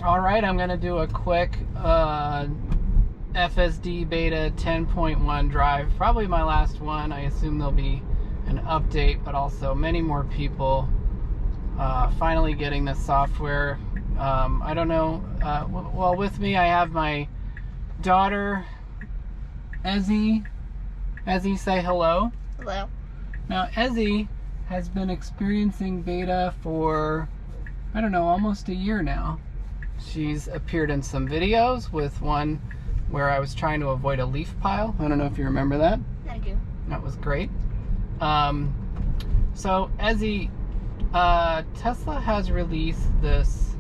All right, I'm going to do a quick FSD beta 10.1 drive. Probably my last one. I assume there'll be an update, but also many more people finally getting the software. I don't know. Well, with me, I have my daughter, Ezzy. Ezzy, say hello. Hello. Now, Ezzy has been experiencing beta for, I don't know, almost a year now. She's appeared in some videos, with one where I was trying to avoid a leaf pile. I don't know if you remember that. I do. That was great. So, Ezzy, Tesla has released this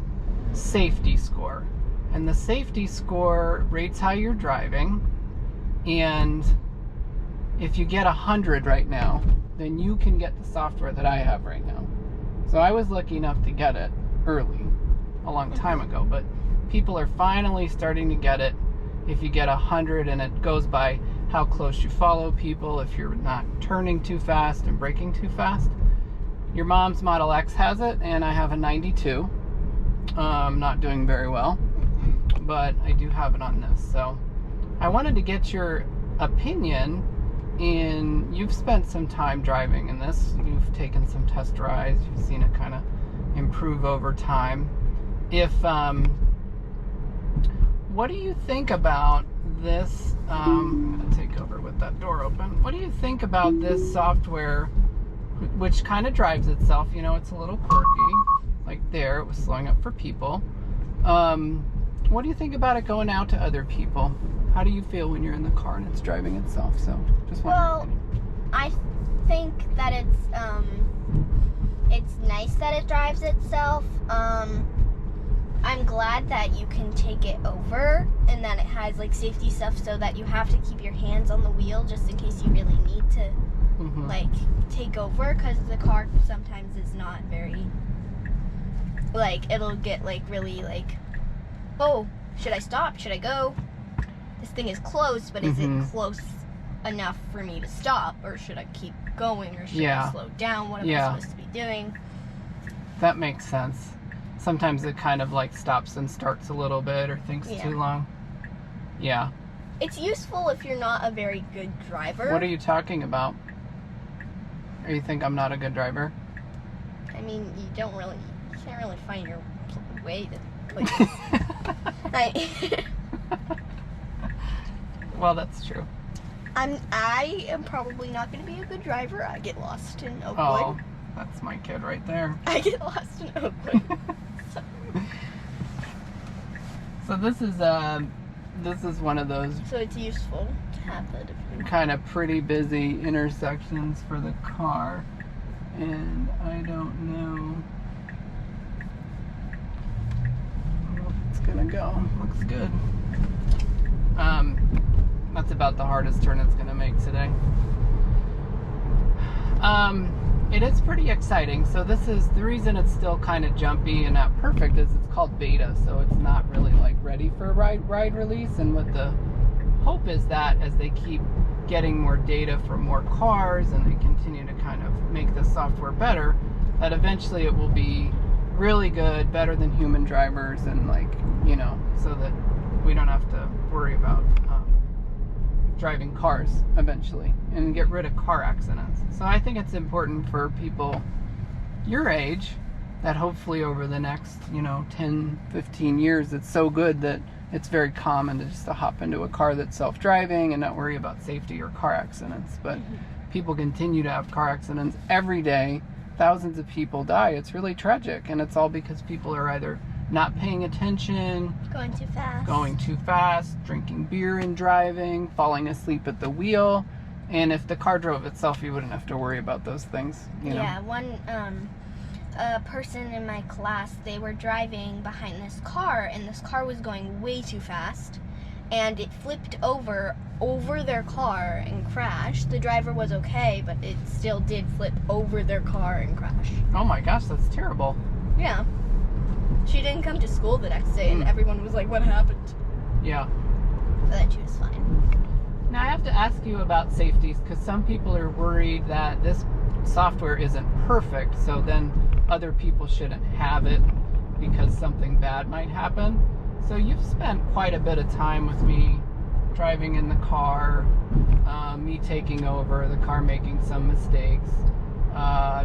safety score. And the safety score rates how you're driving. And if you get 100 right now, then you can get the software that I have right now. So I was lucky enough to get it early, a long time ago, but people are finally starting to get it if you get 100, and it goes by how close you follow people, if you're not turning too fast and braking too fast. Your mom's Model X has it, and I have a 92. Not doing very well, but I do have it on this. So I wanted to get your opinion. You've spent some time driving in this. You've taken some test drives. You've seen it kind of improve over time. What do you think about this? I'm going to take over with that door open. What do you think about this software, which kind of drives itself? You know, it's a little quirky. Like there, it was slowing up for people. What do you think about it going out to other people? How do you feel when you're in the car and it's driving itself? So, just well, I think that it's nice that it drives itself. I'm glad that you can take it over and that it has like safety stuff so that you have to keep your hands on the wheel just in case you really need to like take over, because the car sometimes is not very like, it'll get like really like, oh, should I stop? Should I go? This thing is close, but is it close enough for me to stop, or should I keep going, or should I slow down? What am I supposed to be doing? That makes sense. Sometimes it kind of like stops and starts a little bit, or thinks too long. Yeah. It's useful if you're not a very good driver. What are you talking about? Or you think I'm not a good driver? I mean, you can't really find your way to like. Well, that's true. I am probably not going to be a good driver. I get lost in Oakwood. Oh, that's my kid right there. I get lost in Oakwood. So this is one of those. So it's useful to have the kind of pretty busy intersections for the car, and I don't know. It's gonna go. Looks good. That's about the hardest turn it's gonna make today. It is pretty exciting. So this is the reason it's still kind of jumpy and not perfect, is it's called beta, so it's not really like ready for ride release. And what the hope is that as they keep getting more data from more cars and they continue to kind of make the software better, that eventually it will be really good, better than human drivers, and like, you know, so that we don't have to worry about driving cars eventually and get rid of car accidents. So I think it's important for people your age that hopefully over the next, 10, 15 years, it's so good that it's very common to just hop into a car that's self-driving and not worry about safety or car accidents. But people continue to have car accidents every day. Thousands of people die. It's really tragic, and it's all because people are either not paying attention, going too fast, drinking beer and driving, falling asleep at the wheel. And if the car drove itself, you wouldn't have to worry about those things. Yeah, one person in my class, they were driving behind this car, and this car was going way too fast, and it flipped over their car and crashed. The driver was okay, but it still did flip over their car and crash. Oh my gosh, that's terrible. Yeah. She didn't come to school the next day, and everyone was like, what happened? Yeah. But then she was fine. Now I have to ask you about safeties, because some people are worried that this software isn't perfect, so then other people shouldn't have it. because something bad might happen. So you've spent quite a bit of time with me driving in the car, me taking over, the car making some mistakes.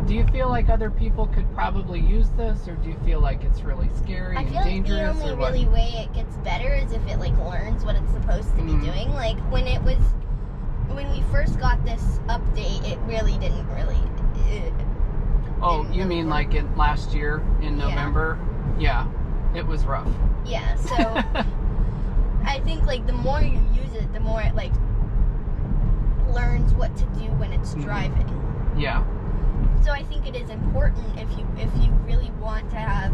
Do you feel like other people could probably use this, or do you feel like it's really scary and dangerous? I feel like the only really way it gets better is if it like learns what it's supposed to be doing. Like when we first got this update, it really didn't really. You mean like in last year in November? Yeah, it was rough. Yeah, so I think like the more you use it, the more it like learns what to do when it's driving. Yeah. So I think it is important if you really want to have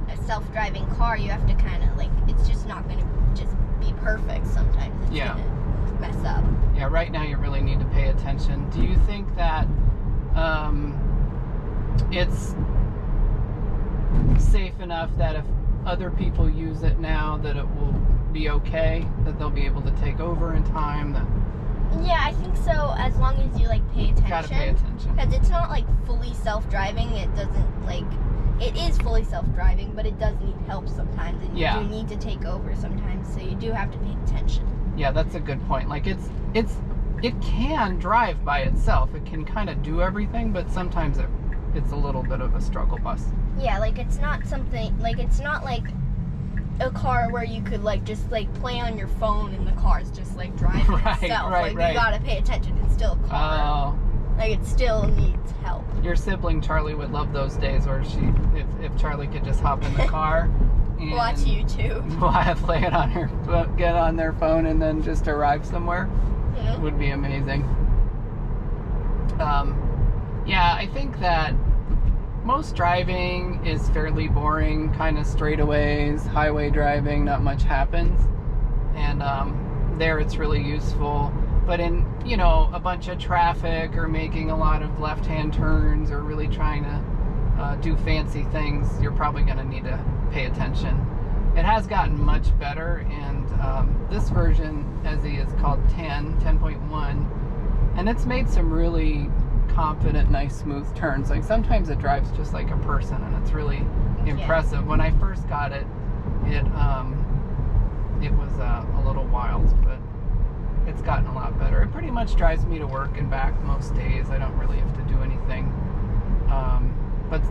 a self-driving car, you have to kind of like, it's just not going to just be perfect sometimes. It's going to mess up. Yeah, right now you really need to pay attention. Do you think that it's safe enough that if other people use it now that it will be okay, that they'll be able to take over in time? Yeah, I think so, as long as you like pay attention. Gotta pay attention. Because it's not like fully self-driving. It doesn't like, it is fully self-driving, but it does need help sometimes, and you do need to take over sometimes, so you do have to pay attention. Yeah, that's a good point. Like it can drive by itself. It can kind of do everything, but sometimes it's a little bit of a struggle bus. Yeah, like it's not something, like it's not like a car where you could like just like play on your phone and the car's just like driving itself. Like you gotta pay attention. It's still a car. Like it still needs help. Your sibling Charlie would love those days where if Charlie could just hop in the car and watch YouTube, play it on her, get on their phone, and then just arrive somewhere. It would be amazing. Yeah, I think that most driving is fairly boring, kind of straightaways, highway driving, not much happens. And there it's really useful. But in, a bunch of traffic or making a lot of left-hand turns or really trying to do fancy things, you're probably going to need to pay attention. It has gotten much better, and this version, Ezzy, is called 10.1, and it's made some really confident, nice, smooth turns. Like sometimes it drives just like a person, and it's really impressive. When I first got it, it was a little wild, but it's gotten a lot better. It pretty much drives me to work and back most days. I don't really have to do anything. But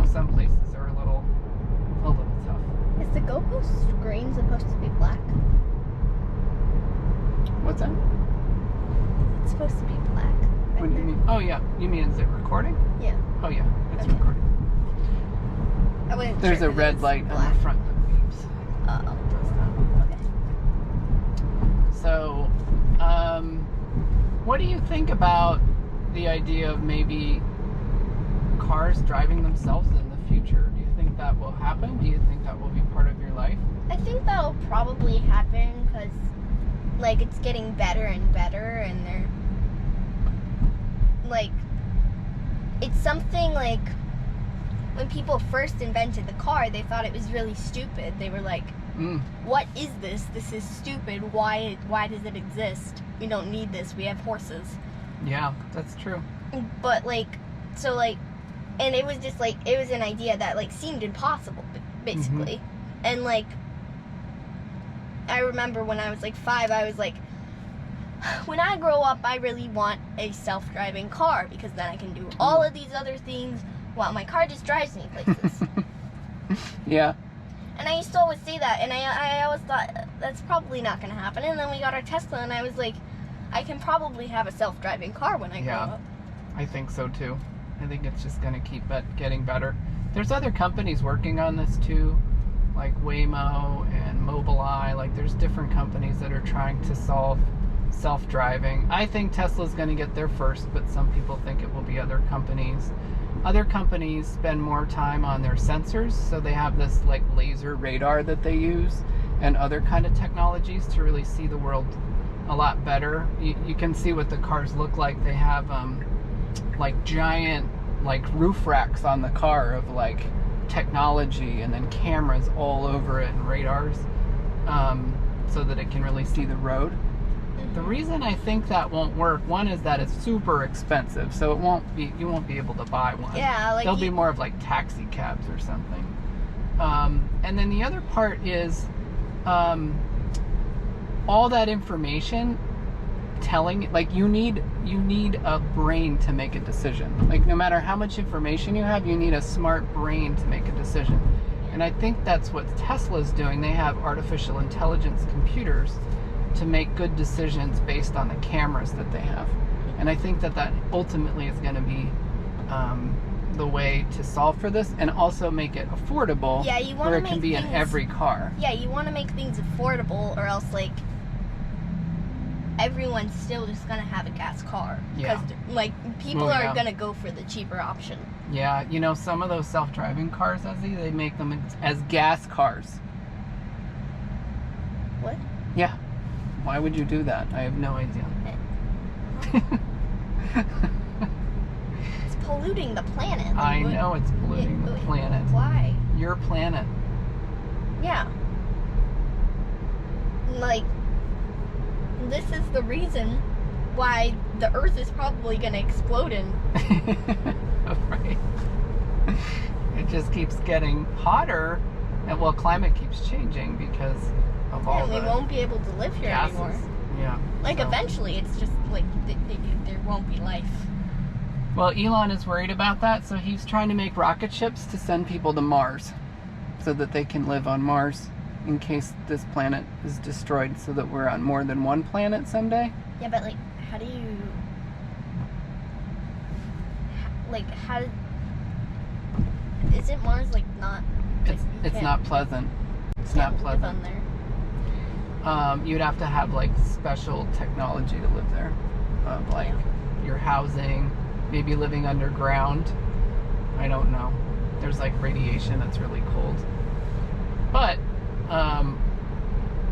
some places are a little tough. Is the GoPro screen supposed to be black? What's that? It's supposed to be black. What do you mean? Oh yeah, you mean is it recording? Yeah. Oh yeah, it's recording. There's a red light on the front that beeps. Okay. So, what do you think about the idea of maybe cars driving themselves in the future? Do you think that will happen? Do you think that will be part of your life? I think that'll probably happen because, like, it's getting better and better, and they're like, it's something like when people first invented the car, they thought it was really stupid. They were like, what is this? This is stupid. Why does it exist? We don't need this. We have horses. Yeah, that's true. But and it was just like, it was an idea that like seemed impossible, basically. And like, I remember when I was like 5, I was like, when I grow up, I really want a self-driving car, because then I can do all of these other things while my car just drives me places. Yeah. And I used to always say that, and I always thought, that's probably not going to happen. And then we got our Tesla, and I was like, I can probably have a self-driving car when I grow up. I think so too. I think it's just going to keep getting better. There's other companies working on this too, like Waymo and Mobileye. Like there's different companies that are trying to solve self-driving. I think Tesla's going to get there first, but some people think it will be other companies. Other companies spend more time on their sensors, so they have this like laser radar that they use and other kind of technologies to really see the world a lot better. You can see what the cars look like. They have like giant like roof racks on the car of like technology, and then cameras all over it and radars, so that it can really see the road. The reason I think that won't work, one is that it's super expensive, so you won't be able to buy one. Yeah, like they'll be more of like taxi cabs or something. And then the other part is all that information telling, like, you need a brain to make a decision. Like, no matter how much information you have, you need a smart brain to make a decision. And I think that's what Tesla's doing. They have artificial intelligence computers to make good decisions based on the cameras that they have. And I think that ultimately is going to be the way to solve for this, and also make it affordable. Yeah, you want where to it can make be things, in every car. Yeah, you want to make things affordable, or else like everyone's still just gonna have a gas car. Yeah. Because like people Well, are yeah. gonna go for the cheaper option. Yeah, you know, some of those self-driving cars, Ezzy, they make them as gas cars. What? Yeah. Why would you do that? I have no idea. It's polluting the planet. Like, I know it's polluting the planet. Why? Your planet. Yeah. Like, this is the reason why the Earth is probably gonna explode in. Right. It just keeps getting hotter, and well, climate keeps changing because of all and we the won't be able to live here gases. anymore. Yeah. Like, so. eventually, it's just like there won't be life. Well, Elon is worried about that, so he's trying to make rocket ships to send people to Mars so that they can live on Mars in case this planet is destroyed, so that we're on more than one planet someday. Yeah, but like, how do you... how... Isn't Mars, like, not... Like, It's you not pleasant. It's can't not live pleasant. on there. You'd have to have, like, special technology to live there. Like, your housing, maybe living underground. I don't know. There's, like, radiation that's really cold. But,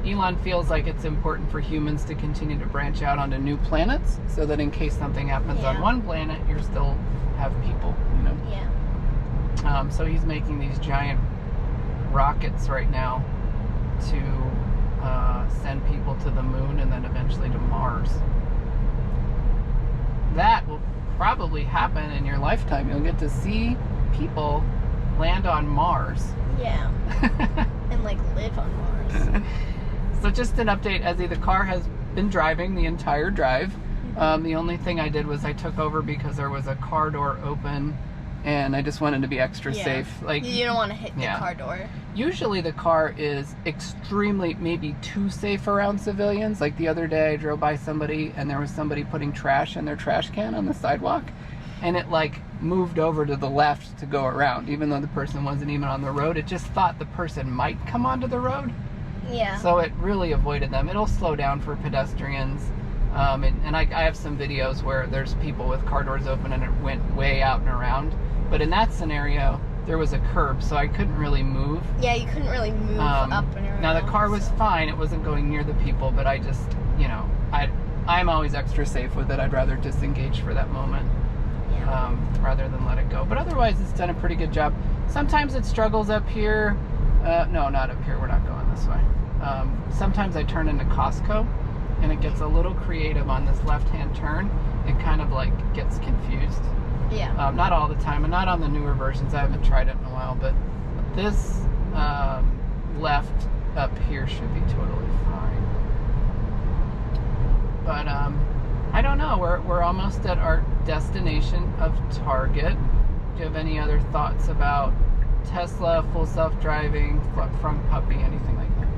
Elon feels like it's important for humans to continue to branch out onto new planets, so that in case something happens on one planet, you still have people, you know? Yeah. So he's making these giant rockets right now to send people to the moon and then eventually to Mars. That will probably happen in your lifetime. You'll get to see people land on Mars. Yeah. And like live on Mars. So just an update, Ezzy, the car has been driving the entire drive. The only thing I did was I took over because there was a car door open, and I just wanted to be extra safe. Like, you don't want to hit the car door. Usually the car is extremely, maybe too safe around civilians. Like the other day I drove by somebody and there was somebody putting trash in their trash can on the sidewalk, and it like moved over to the left to go around, even though the person wasn't even on the road. It just thought the person might come onto the road. Yeah. So it really avoided them. It'll slow down for pedestrians. And I have some videos where there's people with car doors open and it went way out and around. But in that scenario, there was a curb, so I couldn't really move. Yeah, you couldn't really move up and around. Now the car was fine. It wasn't going near the people, but I just, you know, I'm always extra safe with it. I'd rather disengage for that moment. Rather than let it go. But otherwise, it's done a pretty good job. Sometimes it struggles up here. No, not up here. We're not going this way. Sometimes I turn into Costco, and it gets a little creative on this left-hand turn. It kind of like gets confused. Yeah. Not all the time, and not on the newer versions. I haven't tried it in a while, but this left up here should be totally fine. But I don't know. We're almost at our destination of Target. Do you have any other thoughts about Tesla, full self-driving, front puppy, anything like that?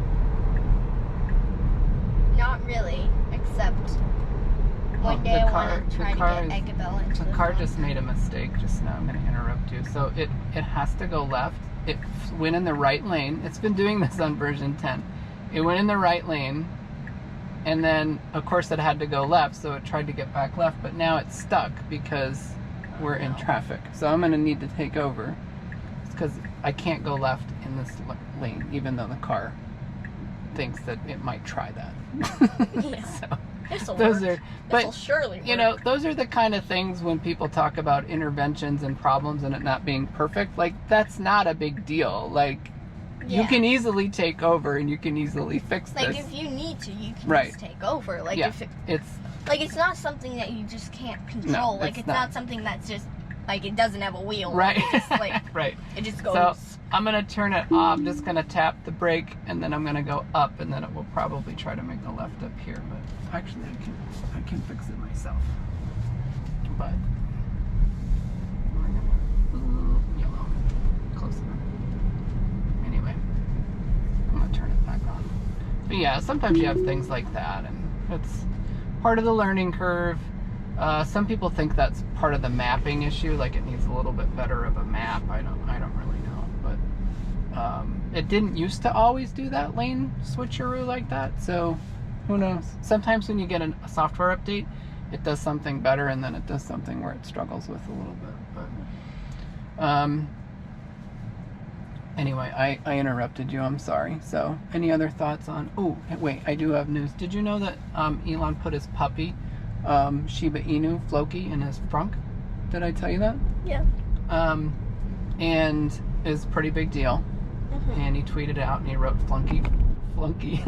Not really, except one day I want to try to get Eggabell into the car front. just made a mistake just now. I'm going to interrupt you. So it has to go left. It went in the right lane. It's been doing this on version 10. It went in the right lane, and then of course it had to go left, so it tried to get back left, but now it's stuck because we're in traffic. So I'm going to need to take over. It's because I can't go left in this lane, even though the car thinks that it might try that. Yeah. So This'll those work. are, but This'll surely work. you know, those are the kind of things when people talk about interventions and problems and it not being perfect. Like, that's not a big deal. Like, you can easily take over and you can easily fix this. Like, if you need to, you can Right. just take over. Like, Yeah, if it's like, it's not something that you just can't control. No, like, it's it's not. not something that's just Like it doesn't have a wheel. Right. It just like Right. it just goes. So I'm gonna turn it off. I'm just gonna tap the brake, and then I'm gonna go up, and then it will probably try to make a left up here. But actually, I can fix it myself. But yellow, close enough. Anyway, I'm gonna turn it back on. But yeah, sometimes you have things like that, and it's part of the learning curve. Some people think that's part of the mapping issue, like it needs a little bit better of a map. I don't really know, but it didn't used to always do that lane switcheroo like that. So who knows? Sometimes when you get a software update, it does something better, and then it does something where it struggles with a little bit. But anyway, I interrupted you. I'm sorry. So any other thoughts on? Oh wait, I do have news. Did you know that Elon put his puppy? Shiba Inu, Floki, in his frunk? Did I tell you that? Yeah. And it's a pretty big deal. Mm-hmm. And he tweeted it out and he wrote Floki, Floki,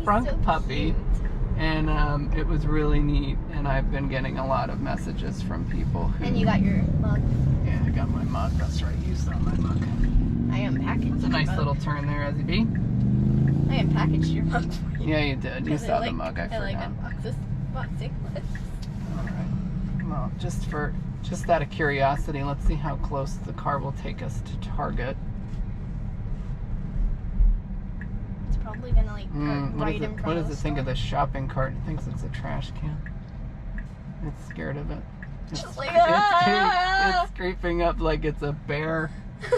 frunk so puppy. cute. And it was really neat. And I've been getting a lot of messages from people who. And you got your mug. Yeah, I got my mug. That's right. You saw my mug. I unpackaged. It's a nice little turn there, as it be. I unpackaged your mug for you. Yeah, you did. You saw the mug. I forgot. unboxed this boxing list. Alright. Well, just out of curiosity, let's see how close the car will take us to Target. It's probably gonna like right in front What of does the it think of store. this shopping cart? It thinks it's a trash can. It's scared of it. It's, Just like, it's creeping up like it's a bear. It's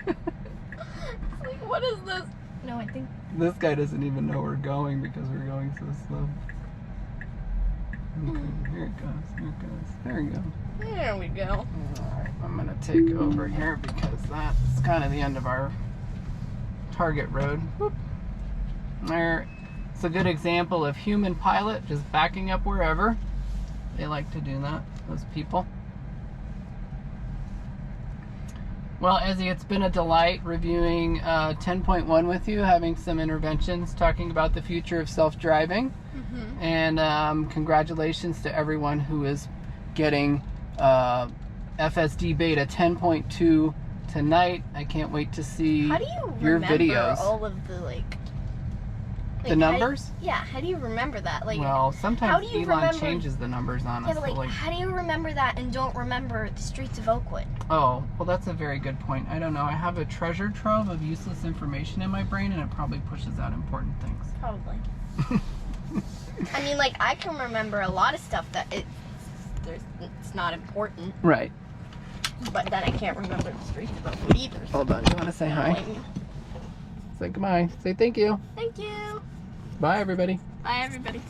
like, what is this? No, I think. This guy doesn't even know we're going because we're going so slow. Okay, here it goes. Here it goes. There you go. There we go. Alright, I'm gonna take over here because that's kind of the end of our Target road. Whoop. There, it's a good example of human pilot just backing up wherever. They like to do that, those people. Well, Ezzy, it's been a delight reviewing 10.1 with you, having some interventions, talking about the future of self-driving. Mm-hmm. And congratulations to everyone who is getting FSD Beta 10.2 tonight. I can't wait to see How do you your remember videos. all of the The numbers? How do you remember that? Like, well, how sometimes do you Elon remember- changes the numbers on us. yeah, but like, how do you remember that and don't remember the streets of Oakwood? Oh, well, that's a very good point. I don't know. I have a treasure trove of useless information in my brain, and it probably pushes out important things. Probably. I mean, like, I can remember a lot of stuff that it's not important, Right. but then I can't remember the streets of Oakwood either. Hold on. You want to say hi? Like, Say goodbye. Say thank you. thank you. Bye, everybody. Bye, everybody.